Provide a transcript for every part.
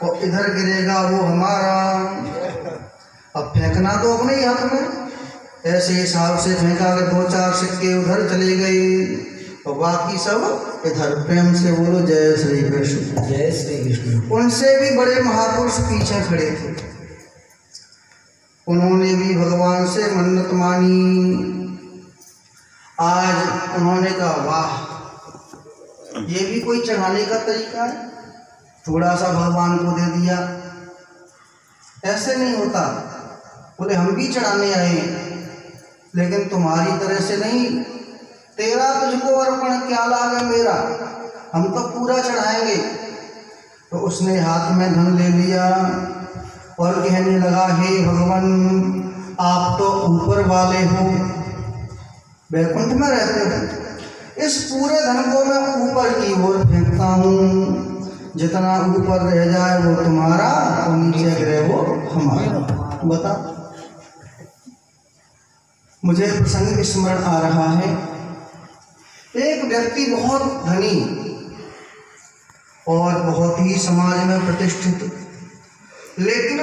और इधर गिरेगा वो हमारा। अब फेंकना तो अपने ही हाथ में। ऐसे हिसाब से फेंका कि 2-4 सिक्के उधर चले गए और बाकी सब इधर। प्रेम से बोलो जय श्री कृष्ण। जय श्री कृष्ण। उनसे भी बड़े महापुरुष पीछे खड़े थे, उन्होंने भी भगवान से मन्नत मानी। आज उन्होंने कहा वाह, ये भी कोई चढ़ाने का तरीका है, थोड़ा सा भगवान को दे दिया, ऐसे नहीं होता। बोले हम भी चढ़ाने आए लेकिन तुम्हारी तरह से नहीं, तेरा तुझको अर्पण क्या लाभ है मेरा, हम तो पूरा चढ़ाएंगे। तो उसने हाथ में धन ले लिया और कहने लगा हे भगवान, आप तो ऊपर वाले हो, वैकुंठ में रहते हो, इस पूरे धन को मैं ऊपर की ओर फेंकता हूँ, जितना ऊपर रह जाए वो तुम्हारा और नीचे गिरे वो हमारा। बता, मुझे प्रसंग स्मरण आ रहा है। एक व्यक्ति बहुत धनी और बहुत ही समाज में प्रतिष्ठित, लेकिन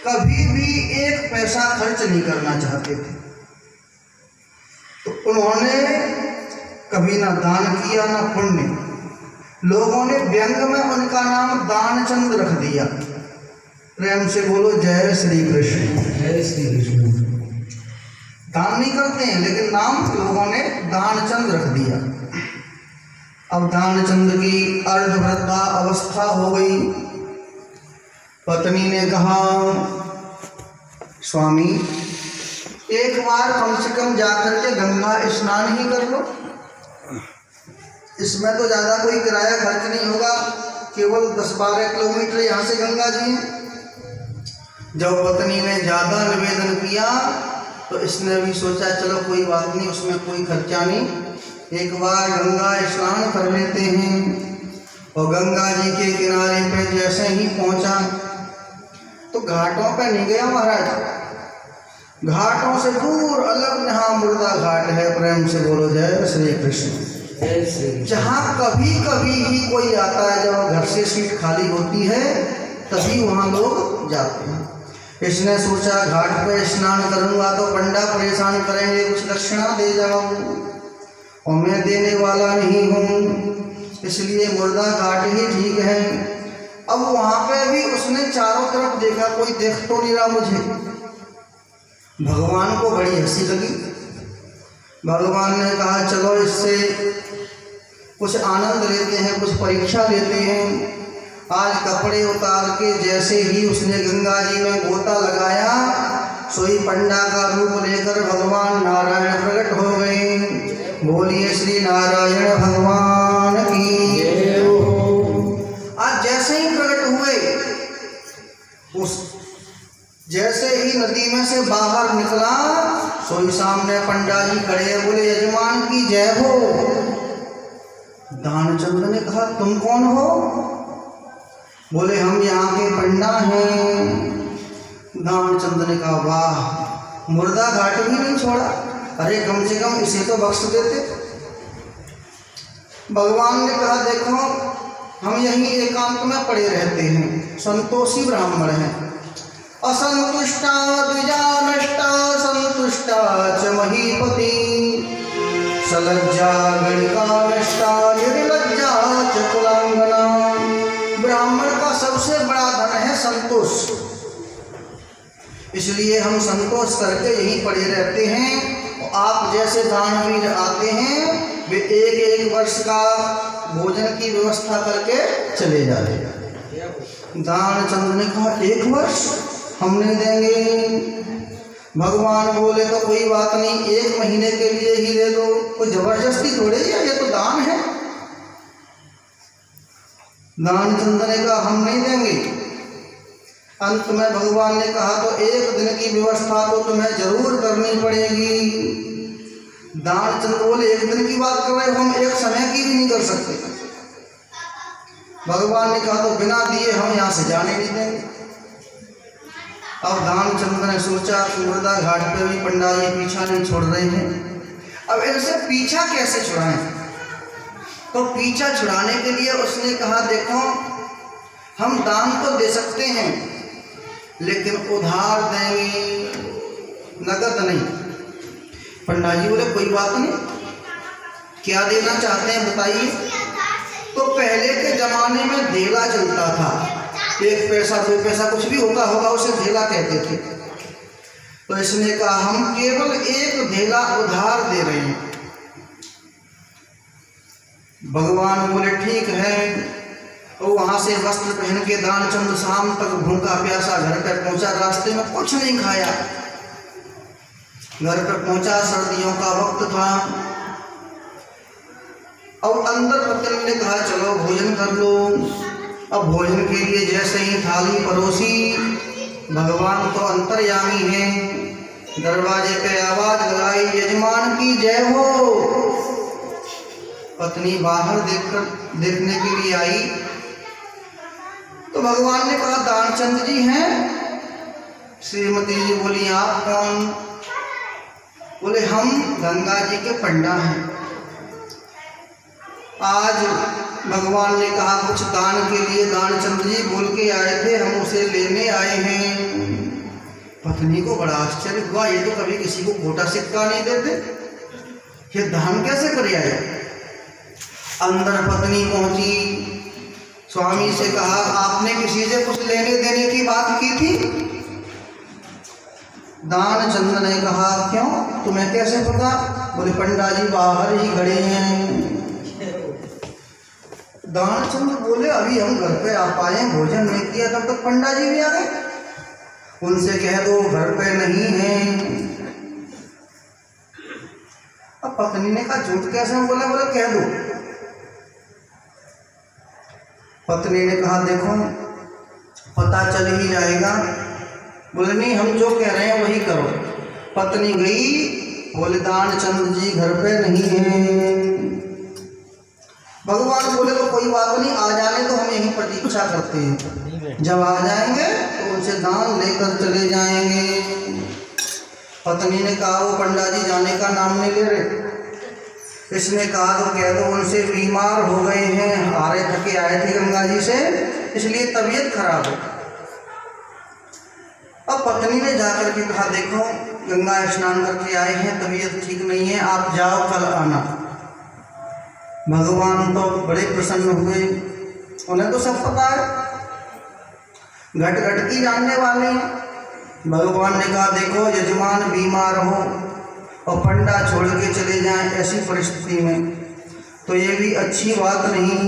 कभी भी एक पैसा खर्च नहीं करना चाहते थे। तो उन्होंने कभी ना दान किया ना पुण्य। लोगों ने व्यंग में उनका नाम दानचंद रख दिया। प्रेम से बोलो जय श्री कृष्ण। जय श्री कृष्ण। दान नहीं करते हैं लेकिन नाम लोगों ने दानचंद रख दिया। अब दानचंद की अर्धवृद्धा अवस्था हो गई। पत्नी ने कहा स्वामी, एक बार कम से कम जाकर के गंगा स्नान ही कर लो, इसमें तो ज़्यादा कोई किराया खर्च नहीं होगा, केवल 10-12 किलोमीटर यहाँ से गंगा जी है। जब पत्नी ने ज़्यादा निवेदन किया तो इसने भी सोचा चलो कोई बात नहीं, उसमें कोई खर्चा नहीं, एक बार गंगा स्नान कर लेते हैं। और गंगा जी के किनारे पे जैसे ही पहुंचा तो घाटों पे नहीं गया महाराज, घाटों से दूर अलग जहाँ मुर्दा घाट है, प्रेम से बोलो जय श्री कृष्ण। जहाँ कभी कभी ही कोई आता है, जब घर से सीट खाली होती है तभी वहाँ लोग जाते हैं। इसने सोचा घाट पे स्नान करूँगा तो पंडा परेशान करेंगे, कुछ दक्षिणा दे जाओ, और मैं देने वाला नहीं हूँ, इसलिए मुर्दा घाट ही ठीक है। अब वहाँ पे भी उसने चारों तरफ देखा, कोई देख तो नहीं रहा मुझे। भगवान को बड़ी हंसी लगी। भगवान ने कहा चलो इससे कुछ आनंद लेते हैं, कुछ परीक्षा लेते हैं। आज कपड़े उतार के जैसे ही उसने गंगा जी में गोता लगाया, सोई पंडा का रूप लेकर भगवान नारायण प्रकट हो गए। बोलिए श्री नारायण भगवान की। आज जैसे ही प्रकट हुए, उस जैसे ही नदी में से बाहर निकला, सोई सामने पंडा जी खड़े, बोले यजमान की जय हो। दानचंद ने कहा तुम कौन हो? बोले हम यहाँ के पंडा हैं। दानचंद ने कहा वाह, मुर्दा घाट भी नहीं छोड़ा, अरे कम से कम इसे तो बख्श देते। भगवान ने कहा देखो हम यहीं एकांत में पड़े रहते हैं, संतोषी ब्राह्मण हैं। असंतुष्टा द्विजा नष्टा संतुष्टा च महीपति, सलज्जा गणिका नष्टा निर्लज्जा च कुलांगना। ब्राह्मण का सबसे बड़ा धन है संतोष, इसलिए हम संतोष करके यहीं पड़े रहते हैं। और आप जैसे दानवीर आते हैं वे एक वर्ष का भोजन की व्यवस्था करके चले जाते हैं। दानचंद ने कहा 1 वर्ष हम नहीं देंगे। भगवान बोले तो कोई बात नहीं, 1 महीने के लिए ही दे दो, कोई जबरदस्ती थोड़ी है, ये तो दान है। दानचंद ने कहा हम नहीं देंगे। अंत में भगवान ने कहा तो 1 दिन की व्यवस्था तो तुम्हें जरूर करनी पड़ेगी। दानचंद बोले 1 दिन की बात कर रहे हो, हम 1 समय की भी नहीं कर सकते। भगवान ने कहा तो बिना दिए हम यहाँ से जाने नहीं देंगे। अब दानचंद ने सोचा मुर्दा घाट पे भी पंडा जी पीछा नहीं छोड़ रहे हैं, अब इनसे पीछा कैसे छुड़ाएं। तो पीछा छुड़ाने के लिए उसने कहा देखो हम दान तो दे सकते हैं लेकिन उधार देंगे, नगद नहीं। पंडा जी बोले कोई बात नहीं, क्या देना चाहते हैं बताइए। तो पहले के जमाने में धेला चलता था, 1 पैसा 2 पैसा कुछ भी होता होगा उसे धेला कहते थे। तो इसने कहा हम केवल 1 धेला उधार दे रहे हैं। भगवान बोले ठीक है। तो वहां से वस्त्र पहन के दानचंद शाम तक भूखा प्यासा घर पर पहुंचा। रास्ते में कुछ नहीं खाया, घर पर पहुंचा, सर्दियों का वक्त था। और अंदर पत्नी ने कहा चलो भोजन कर लो। अब भोजन के लिए जैसे ही थाली परोसी, भगवान तो अंतर्यामी है, दरवाजे पे आवाज लगाई यजमान की जय हो। पत्नी बाहर देखने के लिए आई तो भगवान ने कहा दानचंद जी हैं। श्रीमती जी बोली आप कौन? बोले हम गंगा जी के पंडा हैं। आज भगवान ने कहा कुछ दान के लिए दानचंद जी बोल के आए थे, हम उसे लेने आए हैं। पत्नी को बड़ा आश्चर्य हुआ, ये तो कभी किसी को खोटा सिक्का नहीं देते, ये दान कैसे कर आए। अंदर पत्नी पहुंची, स्वामी से कहा आपने किसी से कुछ लेने देने की बात की थी। दानचंद ने कहा क्यों, तुम्हें कैसे पता? बोले पंडा जी बाहर ही खड़े हैं। दानचंद बोले अभी हम घर पे आ पाए, भोजन नहीं किया तब तक पंडा जी भी आ गए। उनसे कह दो घर पे नहीं है। अब पत्नी ने कहा झूठ कैसे बोले? बोले कह दो। पत्नी ने कहा देखो पता चल ही जाएगा। बोले नहीं हम जो कह रहे हैं वही करो। पत्नी गई, बोले दानचंद जी घर पे नहीं है। भगवान बोले तो कोई बात नहीं, आ जाने तो हम यही प्रतीक्षा करते हैं, जब आ जाएंगे तो उनसे दान लेकर चले जाएंगे। पत्नी ने कहा वो पंडा जी जाने का नाम नहीं ले रहे। इसने कहा तो कह दो उनसे बीमार हो गए हैं, हारे थके आए थे गंगा जी से, इसलिए तबीयत खराब है। अब पत्नी ने जाकर के कहा देखो गंगा स्नान करके आए हैं, तबीयत ठीक नहीं है, आप जाओ कल आना। भगवान तो बड़े प्रसन्न हुए, उन्हें तो सब पता है, घट घट की जानने वाले हैं। भगवान ने कहा देखो यजमान बीमार हो और पंडा छोड़ के चले जाएं ऐसी परिस्थिति में तो ये भी अच्छी बात नहीं।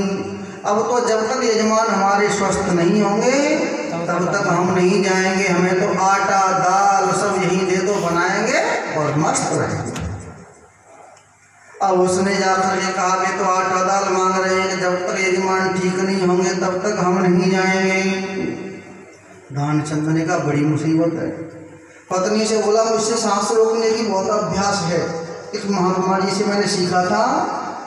अब तो जब तक यजमान हमारे स्वस्थ नहीं होंगे तब तक हम नहीं जाएंगे, हमें तो आटा दाल सब यहीं दे दो, बनाएंगे और मस्त रहेंगे। अब उसने जाकर के कहा कि तो आटा दाल मांग रहे हैं, जब तक यजमान ठीक नहीं होंगे तब तक हम नहीं जाएंगे। दानचंद ने कहा बड़ी मुसीबत है। पत्नी से बोला मुझसे सांस रोकने की बहुत अभ्यास है, इस महात्मा जी से मैंने सीखा था,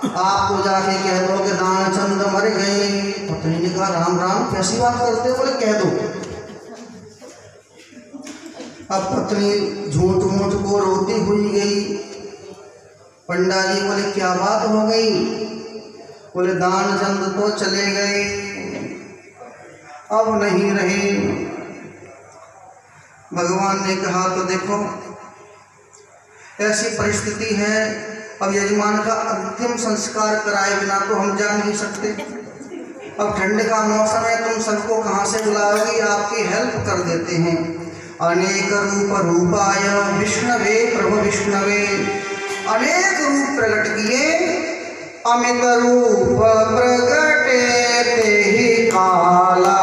आपको जाके कह दो कि दानचंद मर गए। पत्नी ने कहा राम राम कैसी बात करते हो? बोले कह दो। अब पत्नी झूठ मूठ को रोती हुई गई। पंडा जी बोले क्या बात हो गई? बोले दानचंद तो चले गए, अब नहीं रहे। भगवान ने कहा तो देखो ऐसी परिस्थिति है, अब यजमान का अंतिम संस्कार कराए बिना तो हम जा नहीं सकते। अब ठंड का मौसम है, तुम सबको कहाँ से बुलाओगी, आपकी हेल्प कर देते हैं। अनेक रूप रूपाय विष्णवे प्रभु विष्णवे, अनेक रूप प्रकट किए, अमित रूप प्रगटे ते ही काला।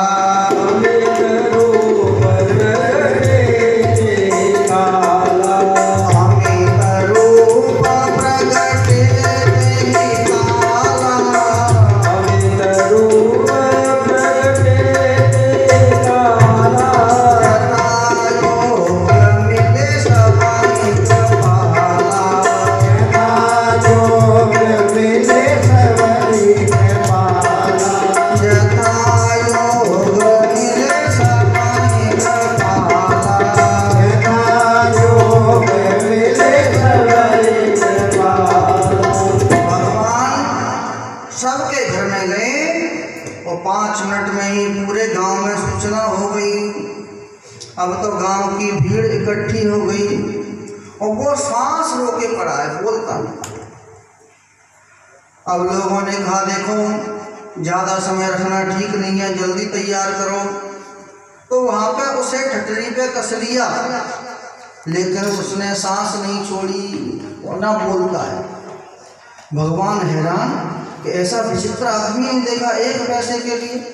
जथा पूरे गांव में सूचना हो गई। अब तो गांव की भीड़ इकट्ठी हो गई और वो सांस रोके पड़ा है, बोलता नहीं। अब लोगों ने कहा देखो ज़्यादा समय रखना ठीक नहीं है, जल्दी तैयार करो। तो वहाँ पे उसे ठटरी पे कस लिया, लेकिन उसने सांस नहीं छोड़ी और ना बोलता है। भगवान हैरान कि ऐसा विचित्र आदमी नहीं देखा एक पैसे के लिए।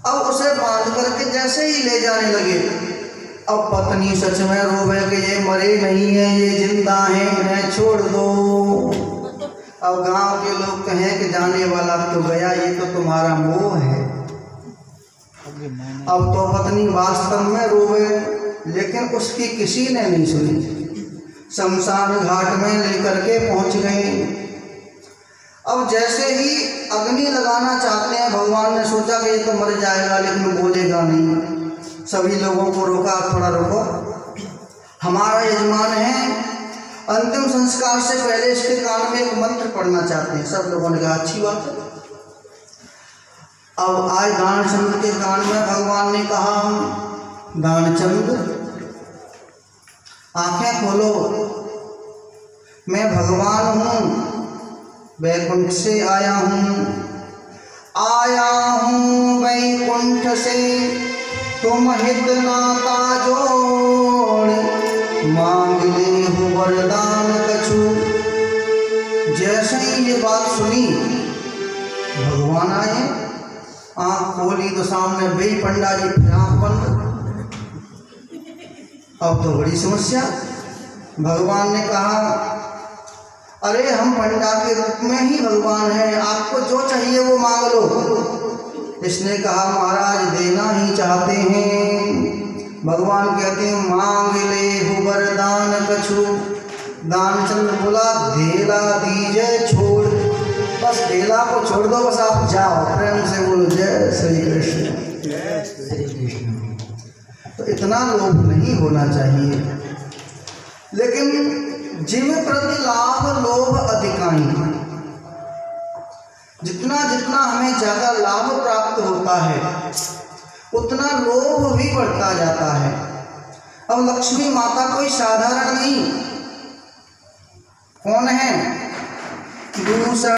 अब उसे बांध करके जैसे ही ले जाने लगे, अब पत्नी सच में रोवे कि ये मरे नहीं है, ये जिंदा हैं, इन्हें छोड़ दो। अब गांव के लोग कहें कि जाने वाला तो गया, ये तो तुम्हारा मोह है। अब तो पत्नी वास्तव में रोवे, लेकिन उसकी किसी ने नहीं सुनी। शमशान घाट में लेकर के पहुंच गए। अब जैसे ही अग्नि लगाना चाहते हैं, भगवान ने सोचा कि ये तो मर जाएगा लेकिन बोलेगा नहीं। सभी लोगों को रोका, थोड़ा रोको, हमारा यजमान है, अंतिम संस्कार से पहले इसके कान में एक मंत्र पढ़ना चाहते हैं। सब लोगों ने कहा अच्छी बात है। अब आज दानचंद्र के कान में भगवान ने कहा, दानचंद्र आंखें खोलो, मैं भगवान हूँ, वैकुंठ से आया हूँ वैकुंठ से, तुम हित नाता जोड़, मांग ले हो वरदान कछु। जैसे ही ये बात सुनी, भगवान आए, आँख खोली तो सामने बेई पंडा जी आँख बंद। अब तो बड़ी समस्या। भगवान ने कहा, अरे हम पंडा के रूप में ही भगवान हैं, आपको जो चाहिए वो मांग लो। इसने कहा महाराज देना ही चाहते हैं। भगवान कहते हैं मांग ले हो वरदान कछु। दानचंद्र बोला धेला दीजिए छोड़, बस ढेला को छोड़ दो, बस आप जाओ। प्रेम से बोलो जय श्री कृष्ण। जय श्री कृष्ण। तो इतना लोभ नहीं होना चाहिए, लेकिन जिम प्रति लाभ लोभ अधिकाई। जितना जितना हमें ज़्यादा लाभ प्राप्त होता है, उतना लोभ भी बढ़ता जाता है। अब लक्ष्मी माता कोई साधारण नहीं, कौन है? दूसरा